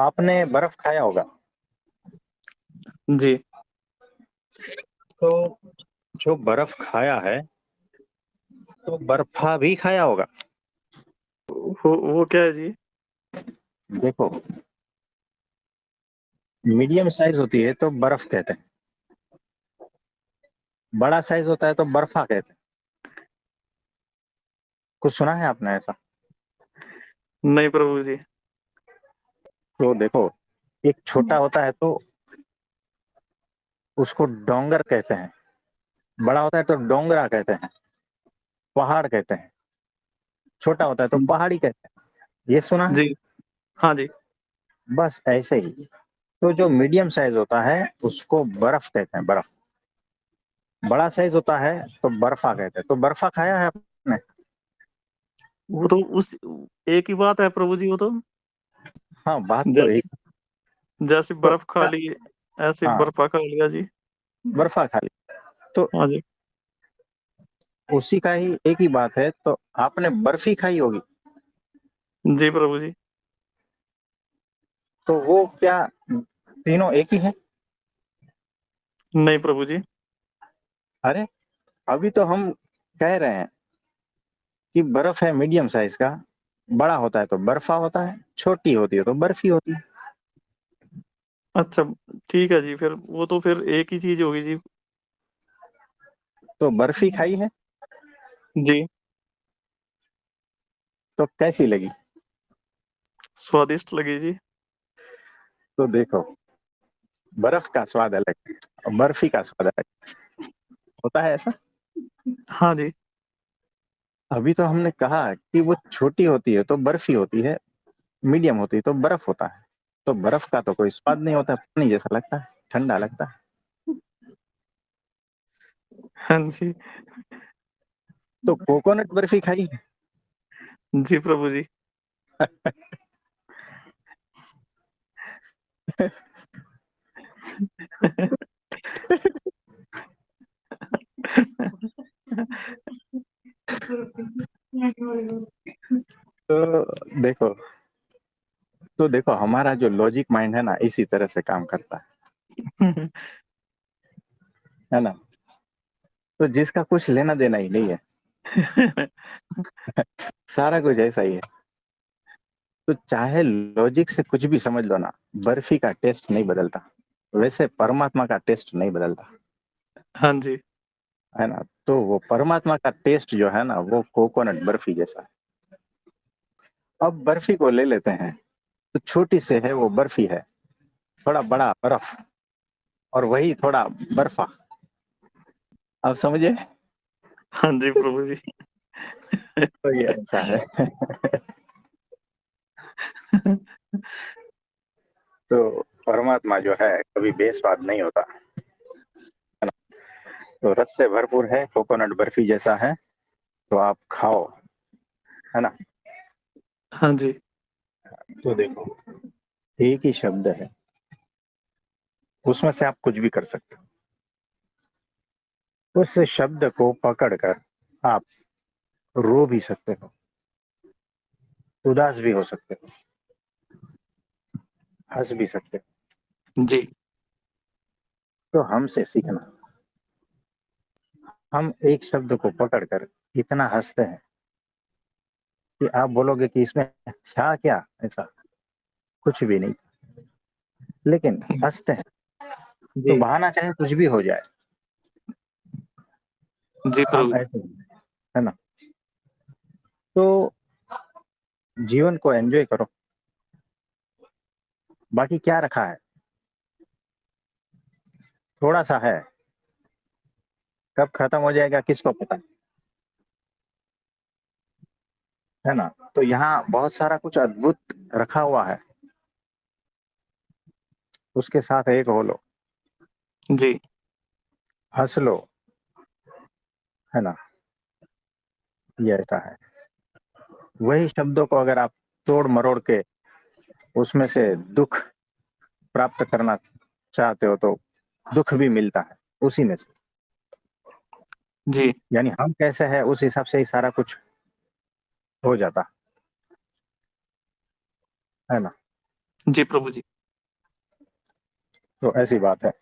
आपने बर्फ खाया होगा। जी। तो जो बर्फ खाया है, तो बर्फा भी खाया होगा। वो क्या है जी? देखो, मीडियम साइज होती है तो बर्फ कहते हैं, बड़ा साइज होता है तो बर्फा कहते हैं। कुछ सुना है आपने ऐसा? नहीं प्रभु जी। तो देखो, एक छोटा होता है तो उसको डोंगर कहते हैं, बड़ा होता है तो डोंगरा कहते हैं, पहाड़ कहते हैं, छोटा होता है तो पहाड़ी कहते हैं। ये सुना है? जी। हाँ जी। बस ऐसे ही। तो जो मीडियम साइज होता है उसको बर्फ कहते हैं, बर्फ। बड़ा साइज होता है तो बर्फा कहते हैं। तो बर्फा खाया है आपने? वो तो उस एक ही बात है प्रभु जी, वो तो हाँ, बात तो जैसे एक। जैसे तो बर्फ खा ली, ऐसे हाँ, बर्फा खा लिया जी। बर्फा खा ली। तो हाँ जी। उसी का ही एक ही बात है। तो आपने बर्फी खाई होगी। जी प्रभु जी। तो वो क्या तीनों एक ही है? नहीं प्रभु जी। अरे, अभी तो हम कह रहे हैं कि बर्फ है मीडियम साइज का, बड़ा होता है तो बर्फा होता है, छोटी होती है तो बर्फी होती है। अच्छा, ठीक है जी, फिर वो तो फिर एक ही चीज होगी जी। तो बर्फी खाई है? जी। तो कैसी लगी? स्वादिष्ट लगी जी। तो देखो, बर्फ का स्वाद अलग है और बर्फी का स्वाद अलग होता है ऐसा। हाँ जी। अभी तो हमने कहा कि वो छोटी होती है तो बर्फी होती है, मीडियम होती है तो बर्फ होता है। तो बर्फ का तो कोई स्वाद नहीं होता, पानी जैसा लगता है, ठंडा लगता है। हाँ जी। तो कोकोनट बर्फी खाई है? जी प्रभु जी। तो देखो, तो देखो हमारा जो लॉजिक माइंड है ना, इसी तरह से काम करता है ना। तो जिसका कुछ लेना देना ही नहीं है, सारा कुछ ऐसा ही है। तो चाहे लॉजिक से कुछ भी समझ लो ना, बर्फी का टेस्ट नहीं बदलता। वैसे परमात्मा का टेस्ट नहीं बदलता, हाँ जी। है ना। तो वो परमात्मा का टेस्ट जो है ना, वो कोकोनट बर्फी जैसा है। अब बर्फी को ले लेते हैं, तो छोटी से है वो बर्फी है, थोड़ा बड़ा बर्फ, और वही थोड़ा बर्फा। आप समझे? हाँ जी प्रभु जी। तो ये ऐसा है। तो परमात्मा जो है कभी बेस्वाद नहीं होता, है ना। तो रस से भरपूर है, कोकोनट बर्फी जैसा है। तो आप खाओ, है ना। हाँ जी। तो देखो, एक ही शब्द है, उसमें से आप कुछ भी कर सकते हो। उस शब्द को पकड़कर आप रो भी सकते हो, उदास भी हो सकते हो, हंस भी सकते हो। जी। तो हमसे सीखना, हम एक शब्द को पकड़कर इतना हंसते हैं कि आप बोलोगे कि इसमें था क्या ऐसा, कुछ भी नहीं, लेकिन हंसते हैं। तो जी। बहाना चाहे कुछ भी हो जाए, जी हम प्रभु। ऐसे ही हैं, है ना। तो जीवन को एंजॉय करो, बाकी क्या रखा है, थोड़ा सा है, कब खत्म हो जाएगा किसको पता, है ना। तो यहाँ बहुत सारा कुछ अद्भुत रखा हुआ है, उसके साथ एक हो लो, जी। हंस लो, है ना। ये ऐसा है। वही शब्दों को अगर आप तोड़ मरोड़ के उसमें से दुख प्राप्त करना चाहते हो, तो दुख भी मिलता है उसी में से। जी। यानी हम कैसे हैं उस हिसाब से ही सारा कुछ हो जाता, है ना। जी प्रभु जी। तो ऐसी बात है।